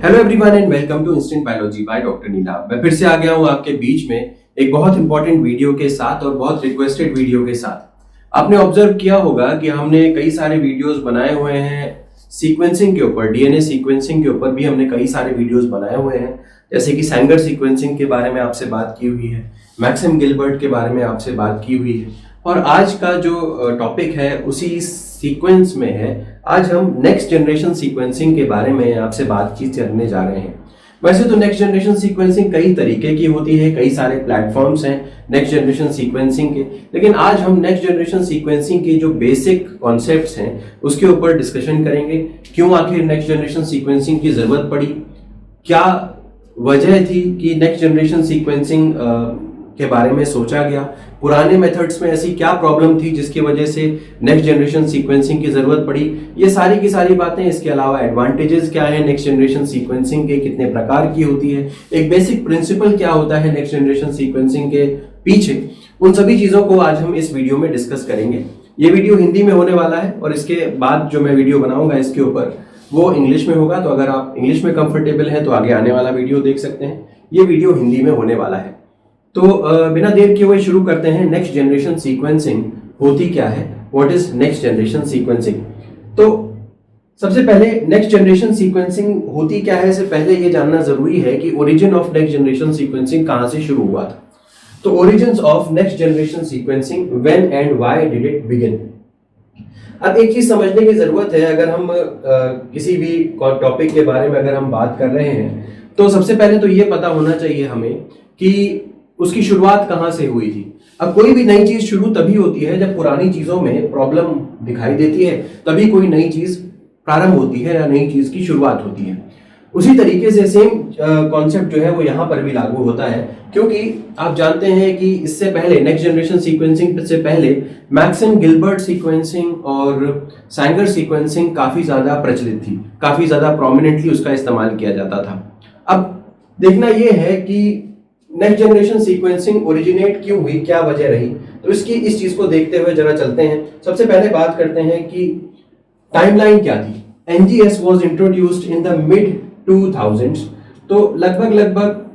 Hello everyone and welcome to instant biology by doctor Neela. मैं फिर से आ गया हूं आपके बीच में एक बहुत इंपॉर्टेंट वीडियो के साथ और बहुत रिक्वेस्टेड वीडियो के साथ। आपने ऑब्जर्व किया होगा कि हमने कई सारे वीडियोस बनाए हुए हैं सीक्वेंसिंग के ऊपर, डीएनए सीक्वेंसिंग के ऊपर भी हमने कई सारे वीडियोस बनाए हुए हैं, जैसे कि सैंगर सीक्वेंसिंग के बारे में आपसे बात की हुई है, मैक्सिम गिलबर्ट के बारे में आपसे बात की हुई है, और आज का जो टॉपिक है उसी सीक्वेंस में है। आज हम नेक्स्ट जनरेशन सीक्वेंसिंग के बारे में आपसे बातचीत करने जा रहे हैं। वैसे तो नेक्स्ट जनरेशन सीक्वेंसिंग कई तरीके की होती है, कई सारे प्लेटफॉर्म्स हैं नेक्स्ट जनरेशन सीक्वेंसिंग के, लेकिन आज हम नेक्स्ट जनरेशन सीक्वेंसिंग के जो बेसिक कॉन्सेप्ट्स हैं उसके ऊपर डिस्कशन करेंगे। क्यों आखिर नेक्स्ट जनरेशन सीक्वेंसिंग की जरूरत पड़ी, क्या वजह थी कि नेक्स्ट जनरेशन सीक्वेंसिंग के बारे में सोचा गया, पुराने मेथड्स में ऐसी क्या प्रॉब्लम थी जिसकी वजह से नेक्स्ट जनरेशन सीक्वेंसिंग की जरूरत पड़ी, ये सारी की सारी बातें। इसके अलावा एडवांटेजेस क्या है नेक्स्ट जनरेशन सीक्वेंसिंग के, कितने प्रकार की होती है, एक बेसिक प्रिंसिपल क्या होता है नेक्स्ट जनरेशन सीक्वेंसिंग के पीछे, उन सभी चीजों को आज हम इस वीडियो में डिस्कस करेंगे। ये वीडियो हिंदी में होने वाला है और इसके बाद जो मैं वीडियो बनाऊंगा इसके ऊपर वो इंग्लिश में होगा, तो अगर आप इंग्लिश में कंफर्टेबल हैं तो आगे आने वाला वीडियो देख सकते हैं। ये वीडियो हिंदी में होने वाला है। तो बिना देर किए हुए शुरू करते हैं। नेक्स्ट जनरेशन सीक्वेंसिंग होती क्या है, what is next generation sequencing. तो सबसे पहले नेक्स्ट जनरेशन सीक्वेंसिंग होती क्या है, इससे पहले ये जानना जरूरी है कि origin of next generation sequencing कहां से शुरू हुआ था। तो origins of next generation sequencing, when and why did it begin. अब एक चीज समझने की जरूरत है, अगर हम किसी भी टॉपिक के बारे में अगर हम बात कर रहे हैं तो सबसे पहले तो ये पता होना चाहिए हमें कि उसकी शुरुआत कहां से हुई थी। अब कोई भी नई चीज शुरू तभी होती है जब पुरानी चीजों में प्रॉब्लम दिखाई देती है, तभी कोई नई चीज प्रारंभ होती है या नई चीज की शुरुआत होती है। उसी तरीके से सेम कॉन्सेप्ट जो है वो यहां पर भी लागू होता है, क्योंकि आप जानते हैं कि इससे पहले नेक्स्ट जनरेशन सीक्वेंसिंग से पहले मैक्सिम गिलबर्ट सीक्वेंसिंग और सैंगर सीक्वेंसिंग काफी ज्यादा प्रचलित थी, काफी ज्यादा प्रोमिनेंटली उसका इस्तेमाल किया जाता था। अब देखना यह है कि नेक्स्ट जनरेशन सीक्वेंसिंग ओरिजिनेट क्यों हुई, क्या वजह रही, तो इस चीज को देखते हुए जरा चलते हैं। सबसे पहले बात करते हैं कि टाइमलाइन क्या थी। NGS was introduced in the mid 2000s, तो लगभग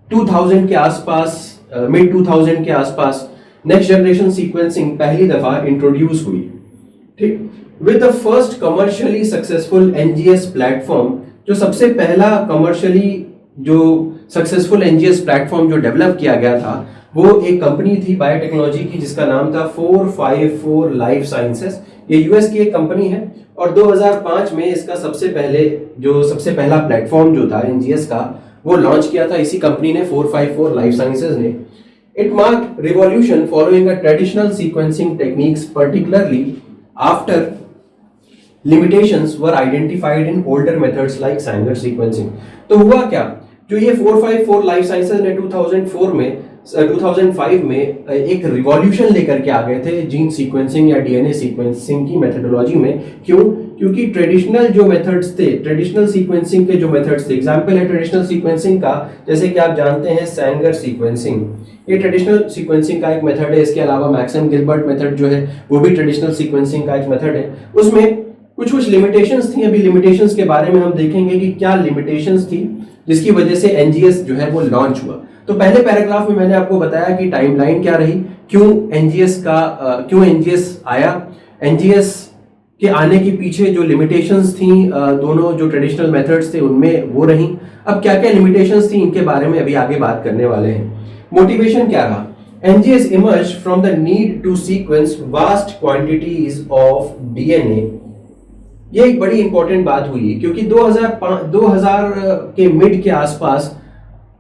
2000 के आसपास, मिड 2000 के आसपास नेक्स्ट जनरेशन सीक्वेंसिंग पहली दफा इंट्रोड्यूस हुई। ठीक, with the first commercially successful NGS platform, जो सबसे पहला कमर्शियली जो सक्सेसफुल एनजीएस प्लेटफॉर्म जो डेवलप किया गया था वो एक कंपनी थी बायोटेक्नोलॉजी की जिसका नाम था 454 लाइफ साइंसेस। ये यूएस की एक कंपनी है और 2005 में इसका सबसे पहला प्लेटफॉर्म जो था एनजीएस का वो लॉन्च किया था इसी कंपनी ने, 454 लाइफ साइंसेस ने। It marked revolution following a traditional sequencing techniques, particularly after limitations were identified in older methods like Sanger sequencing। तो हुआ क्या, जो ये 454 लाइफ साइंसेस ने 2005 में एक रिवॉल्यूशन लेकर के आ गए थे जीन सीक्वेंसिंग या डीएनए सीक्वेंसिंग की मेथडोलॉजी में। क्यों? क्योंकि ट्रेडिशनल जो मेथड्स थे, ट्रेडिशनल सीक्वेंसिंग के जो मेथड्स थे, एग्जांपल है ट्रेडिशनल सीक्वेंसिंग का, जैसे कि आप जानते हैं सैंगर सीक्वेंसिंग, ये ट्रेडिशनल सीक्वेंसिंग का एक मेथड है। इसके अलावा मैक्सिम गिलबर्ट मेथड जो है वो भी ट्रेडिशनल सीक्वेंसिंग का एक मेथड है। उसमें कुछ लिमिटेशंस थी। अभी लिमिटेशंस के बारे में हम देखेंगे कि क्या लिमिटेशंस थी जिसकी वजह से एनजीएस जो है वो लॉन्च हुआ। तो पहले पैराग्राफ में मैंने आपको बताया कि टाइमलाइन क्या रही, क्यों एनजीएस आया, एनजीएस के आने के पीछे जो लिमिटेशंस थी दोनों जो ट्रेडिशनल मेथड्स थे उनमें वो रही। अब क्या क्या लिमिटेशंस थी इनके बारे में अभी आगे बात करने वाले हैं। मोटिवेशन क्या रहा, NGS emerged from the need to sequence vast quantities of DNA. ये एक बड़ी इंपॉर्टेंट बात हुई क्योंकि 2000 के मिड के आसपास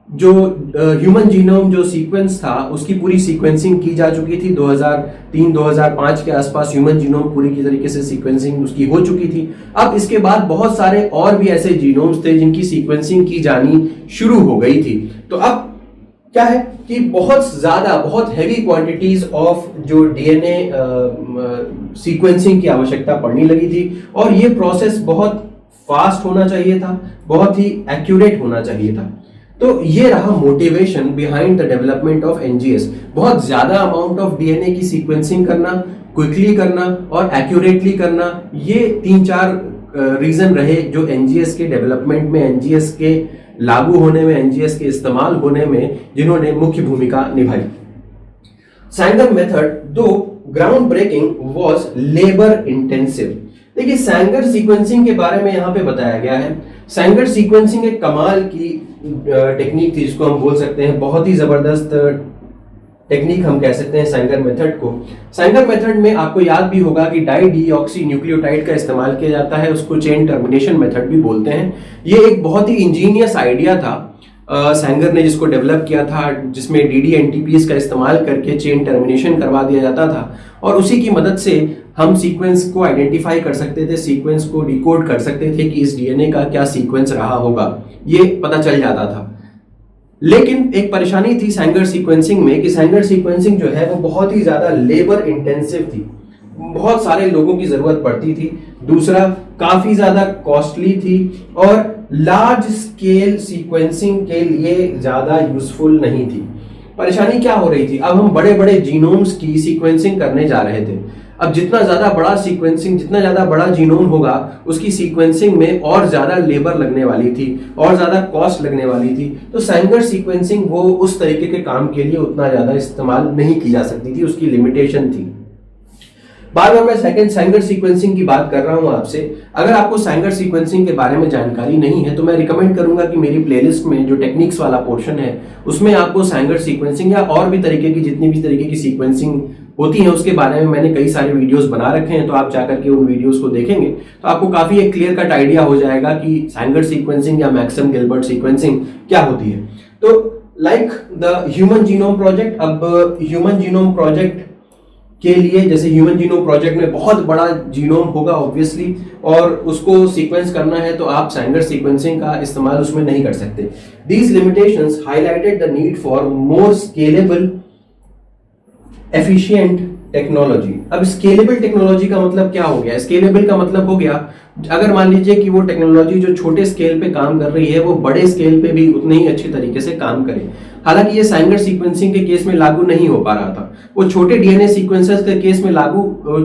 जो ह्यूमन जीनोम जो सीक्वेंस था उसकी पूरी सीक्वेंसिंग की जा चुकी थी। 2003-2005 के आसपास ह्यूमन जीनोम पूरी की तरीके से सीक्वेंसिंग उसकी हो चुकी थी। अब इसके बाद बहुत सारे और भी ऐसे जीनोम्स थे जिनकी सीक्वेंसिंग की जानी शुरू हो गई थी। तो अब क्या है कि बहुत हैवी क्वांटिटीज ऑफ जो डीएनए सीक्वेंसिंग की आवश्यकता पड़ने लगी थी और ये प्रोसेस बहुत फास्ट होना चाहिए था, बहुत ही एक्यूरेट होना चाहिए था। तो ये रहा motivation behind the development of NGS. बहुत ज्यादा अमाउंट ऑफ डीएनए की सीक्वेंसिंग करना, क्विकली करना और एक्यूरेटली करना, ये 3-4 रीजन रहे जो एनजीएस के डेवलपमेंट में, एनजीएस के लागू होने में, एनजीएस के इस्तेमाल होने में जिन्होंने मुख्य भूमिका निभाई। Sanger method though ground breaking was labour intensive. देखिए सैंगर सीक्वेंसिंग के बारे में यहाँ पे बताया गया है। सैंगर सीक्वेंसिंग एक कमाल की टेक्निक थी, जिसको हम बोल सकते हैं बहुत ही जबरदस्त टेक्निक हम कह सकते हैं सैंगर मेथड को। सैंगर मेथड में आपको याद भी होगा कि डाई डीऑक्सी न्यूक्लियोटाइड का इस्तेमाल किया जाता है, उसको चेन टर्मिनेशन मेथड भी बोलते हैं। ये एक बहुत ही इंजीनियस आइडिया था सैंगर ने जिसको डेवलप किया था, जिसमें डीडीएनटीपीएस का इस्तेमाल करके चेन टर्मिनेशन करवा दिया जाता था और उसी की मदद से हम सीक्वेंस को आइडेंटिफाई कर सकते थे, सीक्वेंस को डिकोड कर सकते थे कि इस डीएनए का क्या सीक्वेंस रहा होगा, ये पता चल जाता था। लेकिन एक परेशानी थी सैंगर सीक्वेंसिंग में कि सैंगर सीक्वेंसिंग जो है वो बहुत ही ज्यादा लेबर इंटेंसिव थी, बहुत सारे लोगों की जरूरत पड़ती थी। दूसरा, काफी ज्यादा कॉस्टली थी और लार्ज स्केल सीक्वेंसिंग के लिए ज्यादा यूजफुल नहीं थी। परेशानी क्या हो रही थी, अब हम बड़े बड़े जीनोम्स की सीक्वेंसिंग करने जा रहे थे। अब जितना ज्यादा बड़ा सीक्वेंसिंग, जितना ज्यादा बड़ा जीनोम होगा, उसकी सीक्वेंसिंग में और ज्यादा लेबर लगने वाली थी और ज्यादा कॉस्ट लगने वाली थी। तो सैंगर सीक्वेंसिंग वो उस तरीके के काम के लिए उतना ज्यादा इस्तेमाल नहीं की जा सकती थी, उसकी लिमिटेशन थी। बार बार मैं सैंगर सीक्वेंसिंग की बात कर रहा हूं आपसे। अगर आपको सैंगर सीक्वेंसिंग के बारे में जानकारी नहीं है तो मैं रिकमेंड करूंगा कि मेरी प्लेलिस्ट में जो टेक्निक्स वाला पोर्शन है उसमें आपको सैंगर सीक्वेंसिंग या और भी तरीके की, जितनी भी तरीके की सीक्वेंसिंग होती है उसके बारे में मैंने कई सारे वीडियोस बना रखे हैं। तो आप जाकर के उन वीडियोस को देखेंगे तो आपको काफी एक क्लियर कट आइडिया हो जाएगा कि सैंगर सीक्वेंसिंग या मैक्सम गिलबर्ट सीक्वेंसिंग क्या होती है। तो like the human genome project, अब ह्यूमन जीनोम प्रोजेक्ट के लिए, जैसे ह्यूमन जीनोम प्रोजेक्ट में बहुत बड़ा जीनोम होगा ऑब्वियसली और उसको सीक्वेंस करना है तो आप सैंगर सीक्वेंसिंग का इस्तेमाल उसमें नहीं कर सकते। These limitations highlighted the need for more scalable, efficient technology. अब स्केलेबल टेक्नोलॉजी का मतलब क्या हो गया? स्केलेबल का मतलब हो गया अगर मान लीजिए कि वो टेक्नोलॉजी जो छोटे स्केल पे काम कर रही है वो बड़े स्केल पे भी उतने ही अच्छे तरीके से काम करे। हालांकि ये सैंगर सीक्वेंसिंग के केस में लागू नहीं हो पा रहा था। वो छोटे डीएनए सीक्वेंसेस के केस में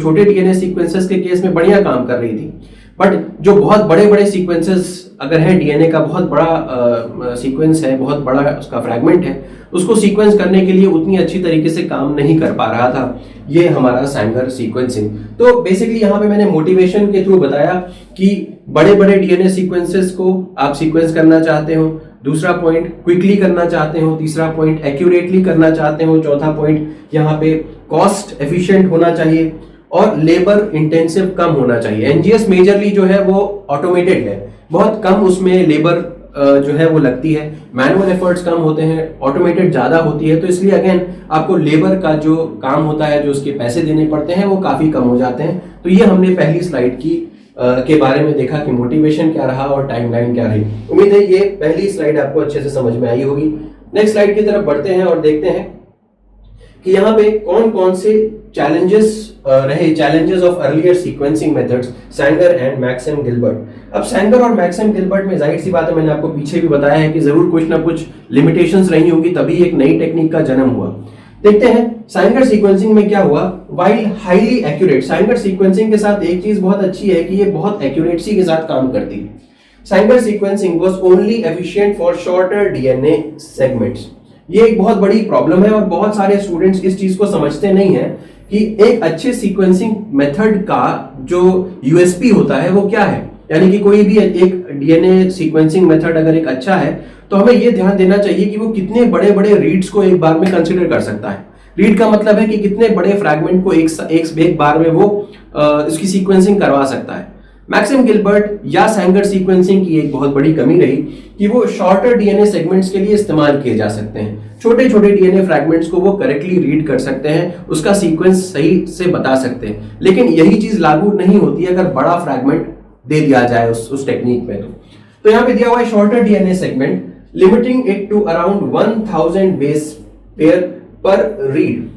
छोटे डीएनए सीक्वेंसेस के केस में बढ़िया काम कर रही थी, बट जो बहुत बड़े बड़े सीक्वेंसेस अगर है, डीएनए का बहुत बड़ा सीक्वेंस है, बहुत बड़ा उसका फ्रैगमेंट है, उसको सीक्वेंस करने के लिए उतनी अच्छी तरीके से काम नहीं कर पा रहा था ये हमारा सैंगर सीक्वेंसिंग। तो बेसिकली यहाँ पे मैंने मोटिवेशन के थ्रू बताया कि बड़े बड़े डीएनए सीक्वेंसेस को आप सीक्वेंस करना चाहते हो, दूसरा पॉइंट क्विकली करना चाहते हो, तीसरा पॉइंट एक्यूरेटली करना चाहते हो, चौथा पॉइंट यहाँ पे कॉस्ट एफिशिएंट होना चाहिए और लेबर इंटेंसिव कम होना चाहिए। एनजीएस मेजरली जो है वो ऑटोमेटेड है, बहुत कम उसमें लेबर जो है वो लगती है, मैनुअल एफर्ट्स कम होते हैं, ऑटोमेटेड ज्यादा होती है। तो इसलिए अगेन आपको लेबर का जो काम होता है, जो उसके पैसे देने पड़ते हैं वो काफी कम हो जाते हैं। तो ये हमने पहली स्लाइड की के बारे में देखा कि मोटिवेशन क्या रहा और टाइमलाइन क्या रही। उम्मीद है ये पहली स्लाइड आपको अच्छे से समझ में आई होगी। नेक्स्ट स्लाइड की तरफ बढ़ते हैं और देखते हैं कि यहाँ पे कौन कौन से चैलेंजेस रहे, challenges of earlier sequencing methods Sanger and Maxam Gilbert. अब सैंगर और मैक्सम गिलबर्ट में जाहिर सी बात है, मैंने आपको पीछे भी बताया है कि जरूर कुछ ना कुछ लिमिटेशंस रही होंगी, तभी एक नई टेक्निक का जन्म हुआ। देखते हैं सैंगर सीक्वेंसिंग में क्या हुआ। While highly accurate, Sanger sequencing के साथ एक चीज बहुत अच्छी है कि ये बहुत एक्यूरेसी के साथ काम करती है। Sanger sequencing was only efficient for shorter DNA segments. ये एक बहुत बड़ी प्रॉब्लम है और बहुत सारे स्टूडेंट्स इस चीज को समझते नहीं है कि एक अच्छे सीक्वेंसिंग मेथड का जो यूएसपी होता है वो क्या है। यानी कि कोई भी एक डीएनए सीक्वेंसिंग मेथड अगर एक अच्छा है तो हमें ये ध्यान देना चाहिए कि वो कितने बड़े बड़े रीड्स को एक बार में कंसिडर कर सकता है। रीड का मतलब है कि कितने बड़े फ्रैगमेंट को एक बार में वो इसकी सीक्वेंसिंग करवा सकता है। मैक्सम गिलबर्ट या सैंगर सीक्वेंसिंग की एक बहुत बड़ी कमी रही कि वो शॉर्टर डीएनए सेगमेंट्स के लिए इस्तेमाल किए जा सकते हैं। छोटे छोटे डीएनए फ्रैगमेंट्स को वो करेक्टली रीड कर सकते हैं, उसका सीक्वेंस सही से बता सकते हैं। लेकिन यही चीज लागू नहीं होती अगर बड़ा फ्रैगमेंट दे दिया जाए उस टेक्निक में। तो यहाँ पे दिया हुआ है shorter DNA segment limiting it to around 1000 base pair per read.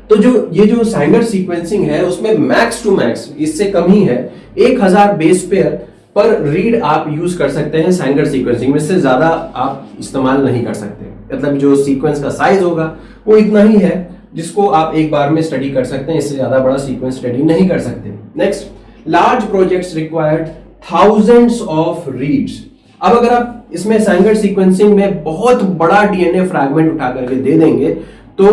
तो ये जो सैंगर सीक्वेंसिंग है उसमें मैक्स टू मैक्स इससे कम ही है, 1000 बेस पेयर पर रीड आप यूज कर सकते हैं सैंगर सीक्वेंसिंग में। इससे ज्यादा आप इस्तेमाल नहीं कर सकते। मतलब जो सीक्वेंस का साइज होगा वो इतना ही है जिसको आप एक बार में स्टडी कर सकते हैं, इससे ज्यादा बड़ा सीक्वेंस स्टडी नहीं कर सकते। Next, large projects required thousands of reads. अब अगर आप इसमें सैंगर सीक्वेंसिंग में बहुत बड़ा डीएनए फ्रैगमेंट उठा करके दे देंगे तो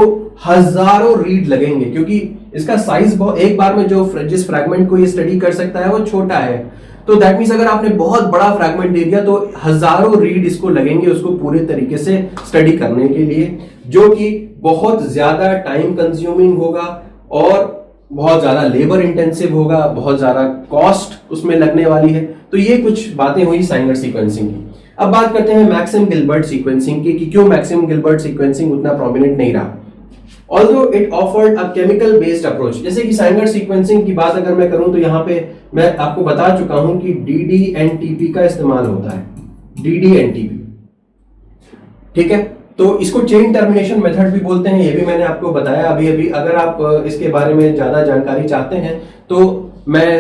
हजारों रीड लगेंगे, क्योंकि इसका साइज एक बार में जो जिस फ्रैगमेंट को ये स्टडी कर सकता है वो छोटा है। तो दैट मीन्स अगर आपने बहुत बड़ा फ्रैगमेंट दे दिया तो हजारों रीड इसको लगेंगे उसको पूरे तरीके से स्टडी करने के लिए, जो कि बहुत ज्यादा टाइम कंज्यूमिंग होगा और बहुत ज्यादा लेबर इंटेंसिव होगा, बहुत ज्यादा कॉस्ट उसमें लगने वाली है। तो ये कुछ बातें हुई सैंगर सीक्वेंसिंग की। अब बात करते हैं मैक्सिम गिलबर्ट सीक्वेंसिंग की कि क्यों मैक्सिम गिलबर्ट सीक्वेंसिंग उतना प्रोमिनेंट नहीं रहा। Although it offered a chemical based approach, जैसे कि सैंगर सीक्वेंसिंग की बात अगर मैं करूं तो यहाँ पे मैं आपको बता चुका हूं कि DDNTP का इस्तेमाल होता है, DDNTP, ठीक है। तो इसको चेन टर्मिनेशन मेथड भी बोलते हैं, ये भी मैंने आपको बताया अभी अभी। अगर आप इसके बारे में ज्यादा जानकारी चाहते हैं तो मैं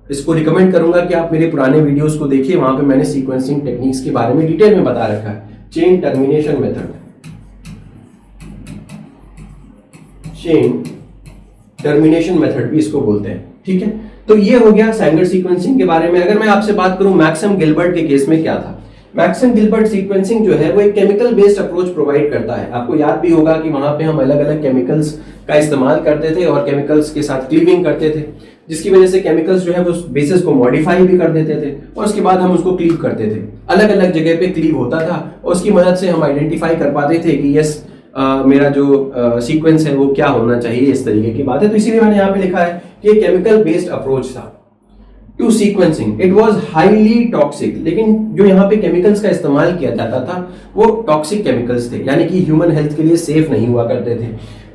इसको रिकमेंड करूंगा कि आप मेरे पुराने वीडियोस को देखिए, वहां पे मैंने सीक्वेंसिंग टेक्निक्स के बारे में डिटेल में बता रखा है। Chain termination method, chain termination method भी इसको बोलते हैं, ठीक है। तो ये हो गया सैंगर सीक्वेंसिंग के बारे में। अगर मैं आपसे बात करूं मैक्सिम गिलबर्ट के केस में क्या था, मैक्सिम गिलबर्ट सीक्वेंसिंग जो है वो एक केमिकल बेस्ड अप्रोच प्रोवाइड करता है। आपको याद भी होगा कि वहां पे हम अलग अलग केमिकल्स का इस्तेमाल करते थे और केमिकल्स के साथ क्लीविंग करते थे, जिसकी वजह से केमिकल्स जो है वो बेसिस को मॉडिफाई भी कर देते थे और उसके बाद हम उसको क्लीव करते थे। अलग अलग जगह पे क्लीव होता था और उसकी मदद से हम आइडेंटिफाई कर पाते थे कि यस मेरा जो सीक्वेंस है वो क्या होना चाहिए, इस तरीके की बात है। तो इसीलिए मैंने यहाँ पे लिखा है कि केमिकल बेस्ड अप्रोच था to sequencing. It was highly toxic, लेकिन जो यहाँ पे केमिकल्स का इस्तेमाल किया जाता था वो टॉक्सिक केमिकल्स थे, यानी कि ह्यूमन हेल्थ के लिए सेफ नहीं हुआ करते थे,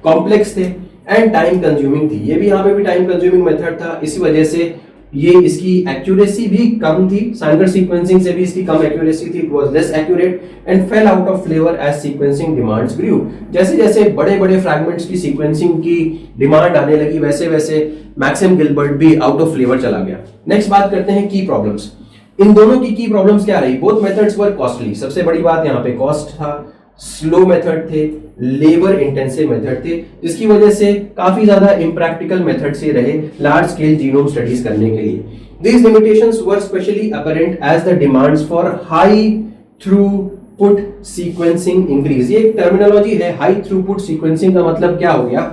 कॉम्प्लेक्स थे एंड टाइम कंज्यूमिंग थी। ये भी यहाँ पे भी टाइम कंज्यूमिंग मेथड था, इसी वजह से ये इसकी एक्यूरेसी भी कम थी, सैंगर सीक्वेंसिंग से भी इसकी कम एक्यूरेसी थी। It was less accurate and fell out of flavour as sequencing demands grew. जैसे जैसे बड़े बड़े फ्रैगमेंट्स की सीक्वेंसिंग की डिमांड आने लगी वैसे वैसे मैक्सिम गिलबर्ट भी आउट ऑफ फ्लेवर चला गया। नेक्स्ट बात करते हैं की प्रॉब्लम्स। इन दोनों की प्रॉब्लम्स क्या रही? बोथ मेथड्स वर कॉस्टली, सबसे बड़ी बात यहाँ पे कॉस्ट था, स्लो मेथड थे, लेबर इंटेंसिव मेथड थे, जिसकी वजह से काफी ज्यादा इम्प्रैक्टिकल मेथड से रहे लार्ज स्केल जीनोम स्टडीज करने के लिए। These limitations were specially apparent as the demands for high throughput sequencing increase। ये एक टर्मिनोलॉजी है, हाई थ्रूपुट सीक्वेंसिंग का मतलब क्या हो गया?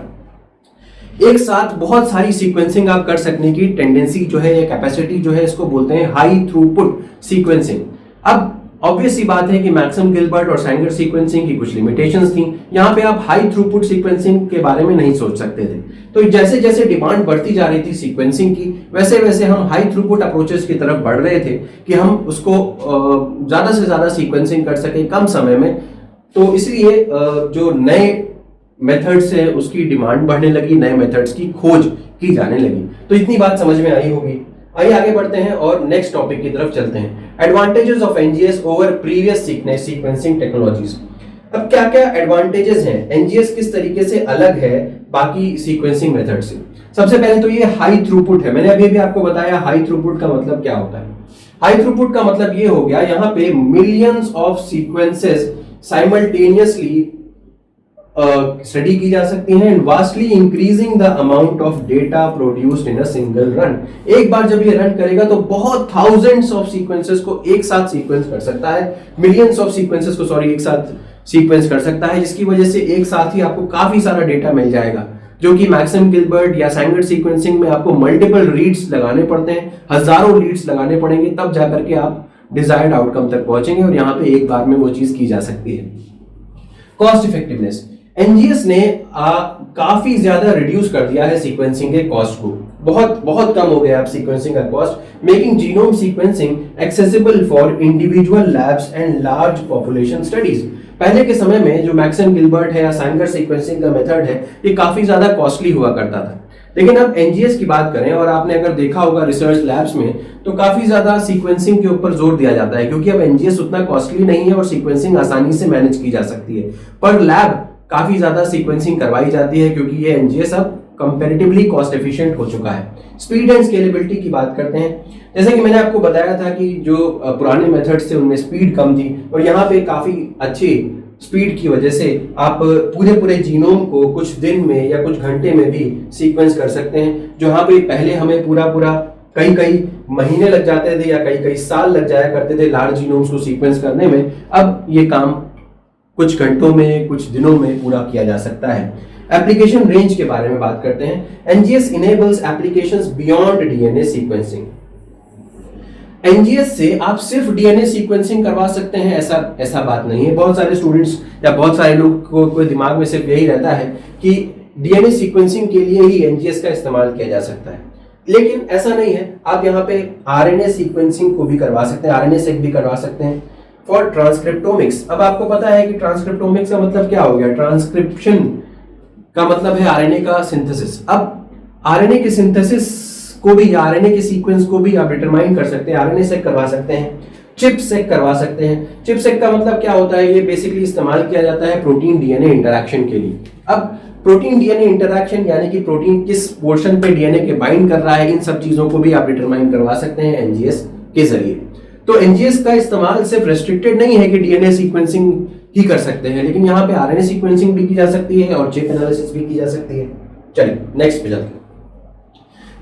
एक साथ बहुत सारी सीक्वेंसिंग आप कर सकने की टेंडेंसी जो है, ये कैपेसिटी जो है, इसको बोलते हैं हाई थ्रूपुट सीक्वेंसिंग। अब ऑब्वियस सी बात है कि मैक्सिम गिलबर्ट और सैंगर सीक्वेंसिंग की कुछ लिमिटेशंस थी। यहाँ पे आप हाई थ्रूपुट सीक्वेंसिंग के बारे में नहीं सोच सकते थे। तो जैसे जैसे डिमांड बढ़ती जा रही थी सीक्वेंसिंग की, वैसे वैसे हम हाई थ्रूपुट अप्रोचेस की तरफ बढ़ रहे थे कि हम उसको ज्यादा से ज्यादा सीक्वेंसिंग कर सके कम समय में। तो इसलिए जो नए मेथड्स है उसकी डिमांड बढ़ने लगी, नए मेथड्स की खोज की जाने लगी। तो इतनी बात समझ में आई होगी। आइए आगे बढ़ते हैं और नेक्स्ट टॉपिक की तरफ चलते हैं। Advantages of NGS over previous sequencing technologies. अब क्या क्या एडवांटेजेस हैं, एनजीएस किस तरीके से अलग है बाकी सीक्वेंसिंग मेथड से? सबसे पहले तो ये हाई थ्रूपुट है। मैंने अभी भी आपको बताया हाई थ्रूपुट का मतलब क्या होता है। हाई थ्रूपुट का मतलब ये हो गया, यहाँ पे millions of sequences simultaneously study की जा सकती हैं and vastly increasing the amount of data produced in a single run. एक बार जब ये रन करेगा तो बहुत थाउजेंड्स ऑफ सीक्वेंसेस को एक साथ सीक्वेंस कर सकता है, मिलियंस ऑफ सीक्वेंसेस को एक साथ सीक्वेंस कर सकता है, जिसकी वजह से एक साथ ही आपको काफी सारा डेटा मिल जाएगा, जो कि मैक्सिम गिलबर्ट या सैंगर सीक्वेंसिंग में आपको मल्टीपल रीड्स लगाने पड़ते हैं, हजारों रीड्स लगाने पड़ेंगे, तब जाकर के आप डिजायर्ड आउटकम तक पहुंचेंगे और यहाँ पे एक बार में वो चीज की जा सकती है। कॉस्ट इफेक्टिवनेस, एनजीएस ने काफी ज्यादा रिड्यूस कर दिया है सीक्वेंसिंग के कॉस्ट को, बहुत कम हो गया अब सीक्वेंसिंग का cost, making genome sequencing accessible for individual labs and large population studies. पहले के समय में जो मैक्सिम गिलबर्ट है या सैंगर सीक्वेंसिंग का मेथड है, ये काफी ज्यादा कॉस्टली हुआ करता था। लेकिन अब एनजीएस की बात करें और आपने अगर देखा होगा रिसर्च लैब्स में, तो काफी ज्यादा सीक्वेंसिंग के ऊपर जोर दिया जाता है, क्योंकि अब एनजीएस उतना कॉस्टली नहीं है और सीक्वेंसिंग आसानी से मैनेज की जा सकती है। पर लैब काफी ज्यादा सीक्वेंसिंग करवाई जाती है, क्योंकि ये एनजीएस अब कंपैरेटिवली कॉस्ट एफिशिएंट हो चुका है। स्पीड एंड स्केलेबिलिटी की बात करते हैं, जैसे कि मैंने आपको बताया था कि जो पुराने मेथड्स थे उनमें स्पीड कम थी और यहाँ पे काफी अच्छी स्पीड की वजह से आप पूरे जीनोम को कुछ दिन में या कुछ घंटे में भी सीक्वेंस कर सकते हैं। जहाँ पे पहले हमें पूरा कई महीने लग जाते थे या कई साल लग जाया करते थे लार्ज जीनोम्स को सीक्वेंस करने में, अब ये काम कुछ घंटों में कुछ दिनों में पूरा किया जा सकता है। एप्लीकेशन रेंज के बारे में बात करते हैं। NGS enables applications beyond DNA sequencing. NGS से आप सिर्फ डीएनए सीक्वेंसिंग करवा सकते हैं ऐसा बात नहीं है। बहुत सारे स्टूडेंट्स या बहुत सारे लोग को दिमाग में सिर्फ यही रहता है कि डीएनए सीक्वेंसिंग के लिए ही एनजीएस का इस्तेमाल किया जा सकता है, लेकिन ऐसा नहीं है। आप यहाँ पे आरएनए सीक्वेंसिंग को भी करवा सकते हैं, आरएनए सेक भी करवा सकते हैं फॉर ट्रांसक्रिप्टोमिक्स। अब आपको पता है कि ट्रांसक्रिप्टोमिक्स का मतलब क्या हो गया। ट्रांसक्रिप्शन का मतलब है आरएनए का सिंथेसिस। अब आरएनए के सिंथेसिस को भी, आरएनए के सीक्वेंस को भी आप डिटरमाइन कर सकते हैं, आरएनए सेक करवा सकते हैं, चिप सेक करवा सकते हैं। चिप सेक का मतलब क्या होता है, ये बेसिकली इस्तेमाल किया जाता है प्रोटीन डीएनए इंटरैक्शन के लिए। अब प्रोटीन डीएनए इंटरैक्शन यानी कि प्रोटीन किस पोर्शन पे डीएनए के बाइंड कर रहा है, इन सब चीजों को भी आप डिटरमाइन करवा सकते हैं एनजीएस के जरिए। तो एनजीएस का इस्तेमाल सिर्फ रेस्ट्रिक्टेड नहीं है कि डीएनए सीक्वेंसिंग ही कर सकते हैं, लेकिन यहाँ पे आरएनए सीक्वेंसिंग भी की जा सकती है और चिप एनालिसिस भी की जा सकती है। चलिए नेक्स्ट पे चलते हैं।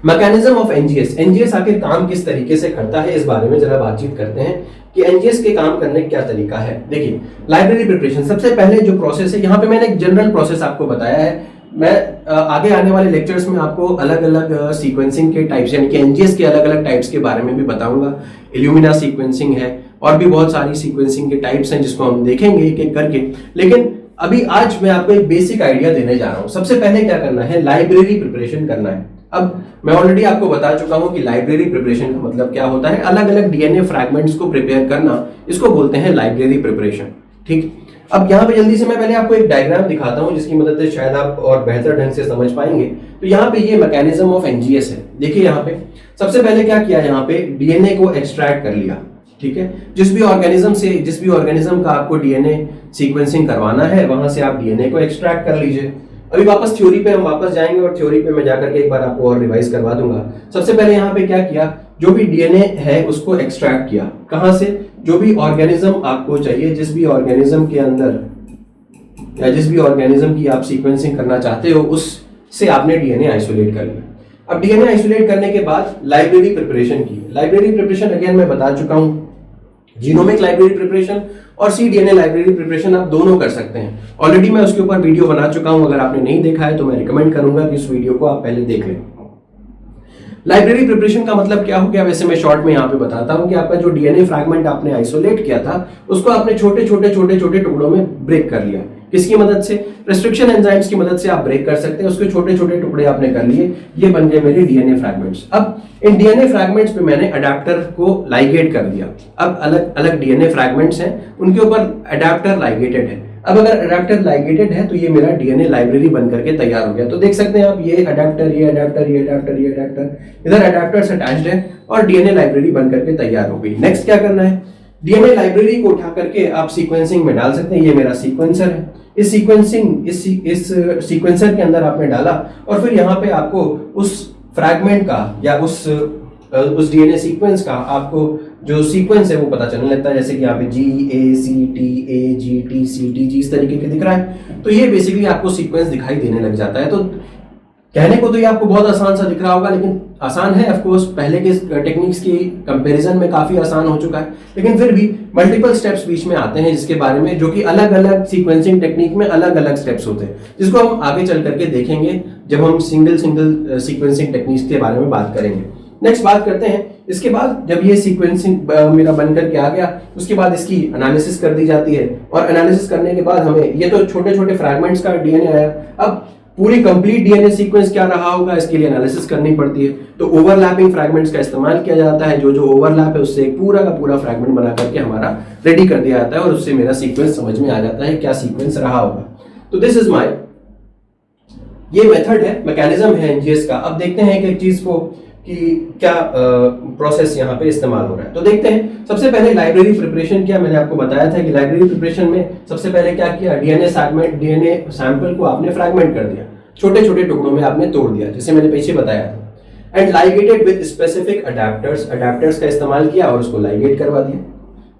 Mechanism of NGS. एनजीएस आखिर काम किस तरीके से करता है, इस बारे में जरा बातचीत करते हैं कि एनजीएस के काम करने का क्या तरीका है। देखिए, लाइब्रेरी प्रिपरेशन सबसे पहले जो प्रोसेस है, यहाँ पे मैंने एक जनरल प्रोसेस आपको बताया है। मैं आगे आने वाले लेक्चर्स में आपको अलग अलग सीक्वेंसिंग के टाइप्स यानी कि एनजीएस के अलग अलग टाइप्स के बारे में भी बताऊंगा। इल्यूमिना सीक्वेंसिंग है और भी बहुत सारी सीक्वेंसिंग के टाइप्स हैं जिसको हम देखेंगे एक एक करके, लेकिन अभी आज मैं आपको एक बेसिक आइडिया देने जा रहा हूं। सबसे पहले क्या करना है, लाइब्रेरी प्रिपरेशन करना है। अब मैं ऑलरेडी आपको बता चुका हूं कि लाइब्रेरी प्रिपरेशन का मतलब क्या होता है। अलग अलग डीएनए फ्रैगमेंट्स को प्रिपेयर करना, इसको बोलते हैं लाइब्रेरी प्रिपरेशन। ठीक, अब यहाँ पे जल्दी से मैं पहले आपको एक डायग्राम दिखाता हूँ जिसकी मदद से शायद आप और बेहतर ढंग से समझ पाएंगे। तो यहाँ पे ये मैकेनिज्म ऑफ एनजीएस है। देखिए यहाँ पे सबसे पहले क्या किया, यहाँ पे डीएनए को एक्सट्रैक्ट कर लिया। ठीक है, जिस भी ऑर्गेनिज्म का आपको डीएनए सीक्वेंसिंग करवाना है वहां से आप डीएनए को एक्सट्रैक्ट कर लीजिए। अभी वापस थ्योरी पे हम वापस जाएंगे और थ्योरी पे मैं जाकर के एक बार आपको और रिवाइज करवा दूंगा। सबसे पहले यहाँ पे क्या किया, जो भी डीएनए है उसको एक्सट्रैक्ट किया। कहां से, जो भी ऑर्गेनिज्म आपको चाहिए, जिस भी ऑर्गेनिज्म के अंदर या जिस भी ऑर्गेनिज्म की आप सीक्वेंसिंग करना चाहते हो उससे आपने डीएनए आइसोलेट कर लिया। अब डीएनए आइसोलेट करने के बाद लाइब्रेरी प्रिपरेशन की। लाइब्रेरी प्रिपरेशन अगेन मैं बता चुका हूं, जीनोमिक लाइब्रेरी प्रिपरेशन और cDNA लाइब्रेरी प्रिपरेशन आप दोनों कर सकते हैं। ऑलरेडी मैं उसके ऊपर वीडियो बना चुका हूं, अगर आपने नहीं देखा है तो मैं रिकमेंड करूंगा कि उस वीडियो को आप पहले देख लें। लाइब्रेरी प्रिपरेशन का मतलब क्या हो गया, वैसे मैं शॉर्ट में यहाँ पे बताता हूँ कि आपका जो डीएनए फ्रैगमेंट आपने आइसोलेट किया था उसको आपने छोटे छोटे टुकड़ों में ब्रेक कर लिया। किसकी मदद से, रेस्ट्रिक्शन एंजाइम्स की मदद से आप ब्रेक कर सकते हैं। उसके छोटे छोटे टुकड़े आपने कर लिए, ये बन गए मेरे डीएनए फ्रैगमेंट्स। अब इन डीएनए फ्रैगमेंट्स पे मैंने अडेप्टर को लाइगेट कर दिया। अब अलग अलग डीएनए फ्रैगमेंट्स हैं, उनके ऊपर अडेप्टर लाइगेटेड है। अब अगर अडेप्टर लाइगेटेड है तो ये मेरा डीएनए लाइब्रेरी बन करके तैयार हो गया। तो देख सकते हैं आप, ये अडेप्टर, ये अडेप्टर, ये अडेप्टर, ये अडेप्टर, इधर अडेप्टर्स अटैच्ड है और डीएनए लाइब्रेरी बन करके तैयार हो गई। नेक्स्ट क्या करना है, डीएनए लाइब्रेरी को उठा करके आप सीक्वेंसिंग में डाल सकते हैं। ये मेरा सीक्वेंसर है, इस सीक्वेंसर के अंदर आपने डाला और फिर यहाँ पे आपको उस फ्रैगमेंट का या उस डीएनए सीक्वेंस का आपको जो सीक्वेंस है वो पता चलने लगता है। जैसे कि यहाँ पे GACTAGTCTG इस तरीके के दिख रहा है, तो ये बेसिकली आपको सीक्वेंस दिखाई देने लग जाता है। तो कहने को तो ये आपको बहुत आसान सा दिख रहा होगा, लेकिन आसान है ऑफ कोर्स, पहले के टेक्निक्स की कंपैरिजन में काफी आसान हो चुका है, लेकिन फिर भी मल्टीपल स्टेप्स बीच में आते हैं जिसके बारे में, जो कि अलग अलग सीक्वेंसिंग टेक्निक में अलग अलग स्टेप्स होते हैं, जिसको हम आगे चल करके देखेंगे जब हम सिंगल सीक्वेंसिंग टेक्निक्स के बारे में बात करेंगे। नेक्स्ट बात करते हैं, इसके बाद जब ये सीक्वेंसिंग मेरा बन करके आ गया, उसके बाद इसकी एनालिसिस कर दी जाती है और एनालिसिस करने के बाद हमें, ये तो छोटे छोटे फ्रैगमेंट्स का डीएनए आया, अब पूरी कंप्लीट डीएनए सीक्वेंस क्या रहा होगा इसके लिए एनालिसिस करनी पड़ती है। तो ओवरलैपिंग फ्रैगमेंट्स का इस्तेमाल किया जाता है, जो ओवरलैप है उससे एक पूरा का पूरा फ्रैगमेंट बना करके हमारा रेडी कर दिया जाता है और उससे मेरा सीक्वेंस समझ में आ जाता है क्या सीक्वेंस रहा होगा। तो दिस इज माय, ये मेथड है, मैकेनिज्म है एनजीएस का। अब देखते हैं एक चीज को कि क्या प्रोसेस यहाँ पे इस्तेमाल हो रहा है। तो देखते हैं, सबसे पहले लाइब्रेरी प्रिपरेशन किया। मैंने आपको बताया था कि लाइब्रेरी प्रिपरेशन में सबसे पहले क्या किया, डीएनए सैंपल को आपने फ्रैगमेंट कर दिया। छोटे छोटे टुकड़ों में आपने तोड़ दिया, जैसे मैंने पीछे बताया था, and ligated with specific adapters का इस्तेमाल किया और उसको लाइगेट करवा दिया।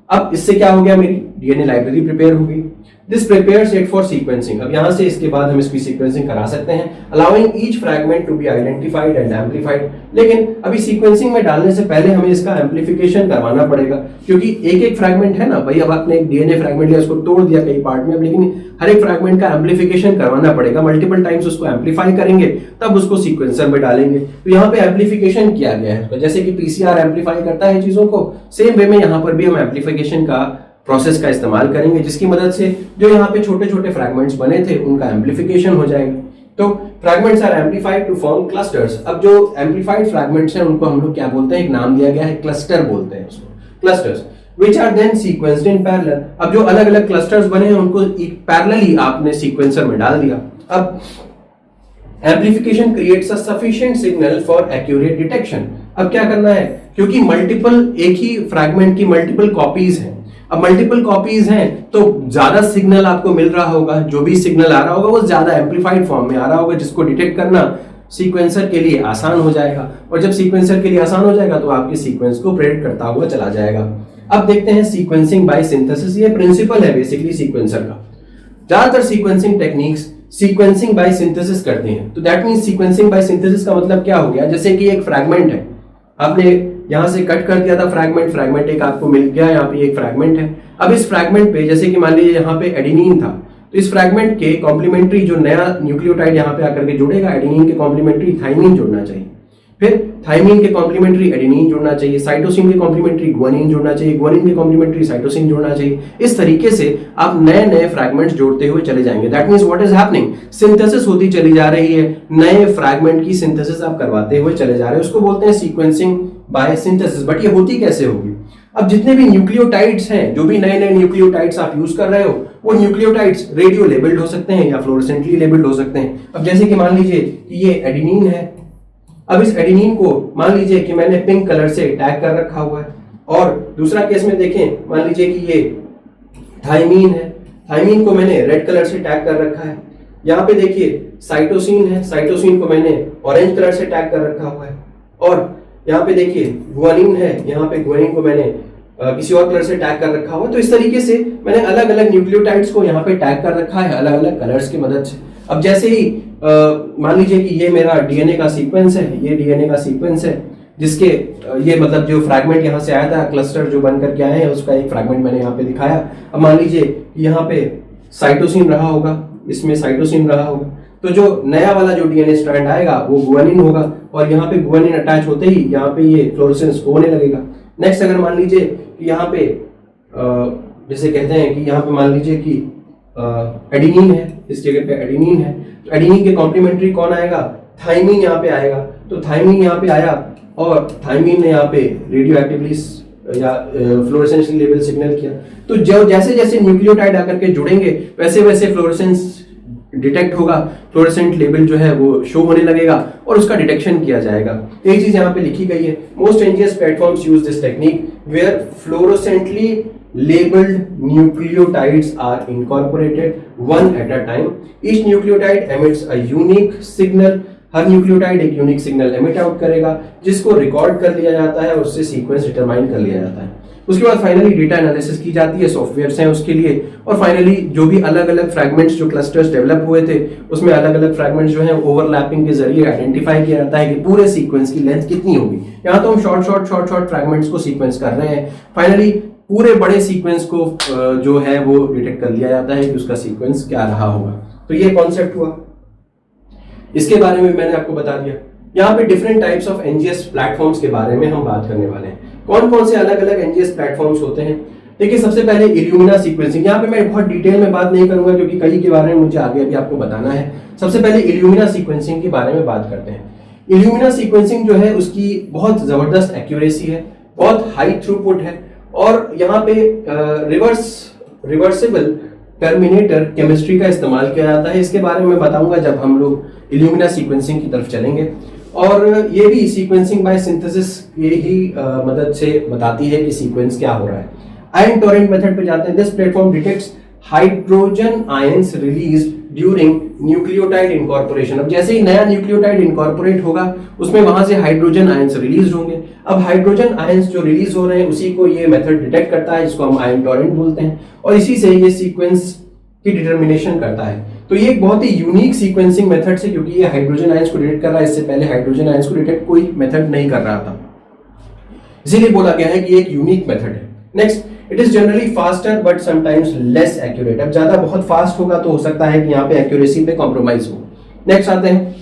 अब इससे क्या हो गया, मेरी डीएनए लाइब्रेरी प्रिपेयर हो गई। This prepares it for sequencing. अब यहां से इसके बाद हम इसकी सीक्वेंसिंग करा सकते हैं, allowing each fragment to be identified and amplified. लेकिन अभी सीक्वेंसिंग में डालने से पहले हमें इसका एम्पलीफिकेशन करवाना पड़ेगा, क्योंकि एक एक फ्रैगमेंट है ना भाई, अब आपने एक डीएनए फ्रैगमेंट लिया, उसको तोड़ दिया कई पार्ट में, लेकिन हर एक फ्रैगमेंट का एम्पलीफिकेशन करवाना पड़ेगा, मल्टीपल टाइम्स उसको एम्पलीफाई करेंगे तब उसको सीक्वेंसर में डालेंगे। तो यहाँ पे एम्पलीफिकेशन किया गया है, तो जैसे कि पीसीआर एम्पलीफाई करता है चीजों को, सेम वे में यहाँ पर भी हम एम्पलीफिकेशन का प्रोसेस का इस्तेमाल करेंगे, जिसकी मदद से जो यहाँ पे छोटे छोटे फ्रैगमेंट्स बने थे उनका एम्पलीफिकेशन हो जाएगा। तो fragments are amplified to form clusters. अब जो एम्पलीफाइड फ्रैगमेंट्स हैं उनको हम लोग क्या बोलते हैं, एक नाम दिया गया है, क्लस्टर बोलते हैं उसको, clusters, which are then sequenced in parallel। अब जो अलग अलग क्लस्टर्स बने हैं उनको एक पैरेलली आपने सीक्वेंसर में डाल दिया। अब amplification creates a sufficient signal for accurate detection. अब क्या करना है, क्योंकि मल्टीपल, एक ही फ्रैगमेंट की मल्टीपल कॉपीज हैं, अब मल्टीपल कॉपीज हैं तो ज्यादा सिग्नल आपको मिल रहा होगा, जो भी सिग्नल आ रहा होगा वो ज्यादा एम्पलीफाइड फॉर्म में आ रहा होगा, जिसको डिटेक्ट करना सीक्वेंसर के लिए आसान हो जाएगा। और जब सीक्वेंसर के लिए आसान हो जाएगा तो आपके सीक्वेंस को प्रेडिक्ट करता हुआ चला जाएगा। अब देखते हैं सीक्वेंसिंग बाय सिंथेसिस। ये प्रिंसिपल है बेसिकली सीक्वेंसर का। ज्यादातर sequencing techniques sequencing by synthesis करते हैं। तो that means sequencing by synthesis का मतलब क्या हो गया, जैसे कि एक फ्रैगमेंट है, आपने यहां से कट कर दिया था फ्रैगमेंट एक आपको मिल गया, यहाँ पे एक फ्रैगमेंट है। अब इस फ्रैगमेंट पे जैसे कि मान लीजिए यहाँ पे एडेनिन था, तो इस फ्रैगमेंट के कॉम्प्लीमेंट्री जो नया न्यूक्लियोटाइड यहाँ पे आकर के जुड़ेगा, एडेनिन के कॉम्प्लीमेंट्री थाइमिन जुड़ना चाहिए, फिर थाइमिन के कॉम्प्लीमेंट्री एडेनिन जुड़ना चाहिए, साइटोसिन के कॉम्प्लीमेंट्री गुआनिन जुड़ना चाहिए, गुआनिन के कॉम्प्लीमेंट्री साइटोसिन जुड़ना चाहिए। इस तरीके से आप नए नए फ्रैगमेंट्स जोड़ते हुए चले जाएंगे। That means what is happening, synthesis होती चली जा रही है, नए फ्रैगमेंट की सिंथेसिस आप करवाते हुए चले जा रहे हैं, उसको बोलते हैं सीक्वेंसिंग बाय सिंथेसिस। बट ये होती कैसे होगी, अब जितने भी न्यूक्लियोटाइड्स हैं, जो भी नए नए न्यूक्लियोटाइड्स आप यूज कर रहे हो, वो न्यूक्लियोटाइड्स रेडियो लेबल्ड हो सकते हैं या फ्लोरोसेंटली लेबल्ड हो सकते हैं। अब जैसे कि मान लीजिए कि ये एडेनिन है, अब इस एडेनिन को मान लीजिए कि मैंने पिंक कलर से टैग कर रखा हुआ है, और दूसरा केस में देखें, मान लीजिए कि ये थाइमीन है, थाइमीन को मैंने रेड कलर से टैग कर रखा है। यहाँ पे देखिए साइटोसिन है, साइटोसिन को मैंने ऑरेंज कलर से टैग कर रखा हुआ है, और यहाँ पे देखिए गुआनिन है, यहाँ पे गुआनिन को मैंने किसी और कलर से टैग कर रखा हुआ है। तो इस तरीके से मैंने अलग अलग न्यूक्लियोटाइड्स को यहाँ पे टैग कर रखा है अलग अलग कलर्स की मदद से। अब जैसे ही मान लीजिए कि ये मेरा डीएनए का सीक्वेंस है, ये डीएनए का सीक्वेंस है, जिसके ये मतलब जो फ्रैगमेंट यहाँ से आया था, क्लस्टर जो बन करके आए हैं, उसका एक फ्रैगमेंट मैंने यहाँ पे दिखाया। अब मान लीजिए कि यहाँ पे साइटोसिन रहा होगा, इसमें साइटोसिन रहा होगा, तो जो नया वाला जो डीएनए स्ट्रैंड आएगा वो गुआनिन होगा, और यहाँ पे गुआनिन अटैच होते ही यहाँ पे ये फ्लोरोसेंस होने लगेगा। नेक्स्ट अगर मान लीजिए कि यहाँ पे जैसे कहते हैं कि यहाँ पे मान लीजिए कि एडेनिन है, इस जगह पे एडेनिन है, तो एडेनिन के कॉम्प्लीमेंट्री कौन आएगा, थाइमीन यहाँ पे आएगा। तो थाइमीन यहाँ पे आया और थाइमीन ने यहाँ पे रेडियो एक्टिवली या फ्लोरोसेंस लेवल सिग्नल किया। तो जो जैसे जैसे न्यूक्लियोटाइड आकर के जुड़ेंगे वैसे वैसे फ्लोरोसेंस डिटेक्ट होगा, फ्लोरोसेंट लेवल जो है वो शो होने लगेगा और उसका डिटेक्शन किया जाएगा। एक चीज यहाँ पे लिखी गई है, most NGS platforms use this technique where fluorescently labelled nucleotides are incorporated one at a time. Each nucleotide emits a unique signal. हर न्यूक्लियोटाइड एक यूनिक सिग्नल एमिट आउट करेगा, जिसको रिकॉर्ड कर लिया जाता है और उससे सीक्वेंस डिटरमाइन कर लिया जाता है। उसके बाद फाइनली डेटा एनालिसिस की जाती है, सॉफ्टवेयर्स हैं उसके लिए, और फाइनली जो भी अलग अलग फ्रैगमेंट्स जो क्लस्टर्स डेवलप हुए थे उसमें अलग अलग फ्रैगमेंट्स जो हैं ओवरलैपिंग के जरिए आइडेंटिफाई किया जाता है कि पूरे सीक्वेंस की लेंथ कितनी होगी। यहाँ तो हम शॉर्ट फ्रैगमेंट्स को सीक्वेंस कर रहे हैं, फाइनली पूरे बड़े सीक्वेंस को जो है वो डिटेक्ट कर लिया जाता है कि उसका सीक्वेंस क्या रहा होगा। तो ये कॉन्सेप्ट हुआ, इसके बारे में मैंने आपको बता दिया। यहाँ पे different types of NGS platforms के बारे में हम बात करने वाले हैं। कौन कौन से अलग अलग एनजीएस प्लेटफॉर्म्स होते हैं, देखिए सबसे पहले इल्यूमिना सीक्वेंसिंग। यहाँ पे मैं बहुत डिटेल में बात नहीं करूंगा क्योंकि कई के बारे में मुझे आगे अभी आपको बताना है। सबसे पहले इल्यूमिना सीक्वेंसिंग के बारे में बात करते हैं। इल्यूमिना सीक्वेंसिंग जो है उसकी बहुत जबरदस्त एक्यूरेसी है, बहुत हाई थ्रूपुट है, और यहाँ पे रिवर्सिबल टर्मिनेटर केमिस्ट्री का इस्तेमाल किया जाता है। इसके बारे में बताऊंगा जब हम लोग इल्यूमिना सीक्वेंसिंग की तरफ चलेंगे। और ये भी सीक्वेंसिंग बाय सिंथेसिस की ही मदद से बताती है कि सीक्वेंस क्या हो रहा है। आयन टोरेंट मेथड पे जाते हैं। This platform detects hydrogen ions release during nucleotide incorporation. अब जैसे ही नया न्यूक्लियोटाइड इनकॉर्पोरेट होगा उसमें वहां से हाइड्रोजन आयंस रिलीज होंगे। अब हाइड्रोजन आयंस जो रिलीज हो रहे हैं उसी को ये मेथड डिटेक्ट करता है, जिसको हम आयन टॉरेंट बोलते हैं, और इसी से ये सीक्वेंस की डिटर्मिनेशन करता है। तो ये एक बहुत ही यूनिक सीक्वेंसिंग मेथड से, क्योंकि ये हाइड्रोजन आयंस को डिटेक्ट कर रहा है, इससे पहले हाइड्रोजन आयंस को डिटेक्ट कोई मेथड नहीं कर रहा था, इसीलिए बोला गया है कि ये एक यूनिक मेथड है। Next, it is generally faster but sometimes less accurate. अब ज्यादा बहुत फास्ट होगा तो हो सकता है कि यहाँ पे एक्यूरेसी पे कॉम्प्रोमाइज हो। नेक्स्ट आते हैं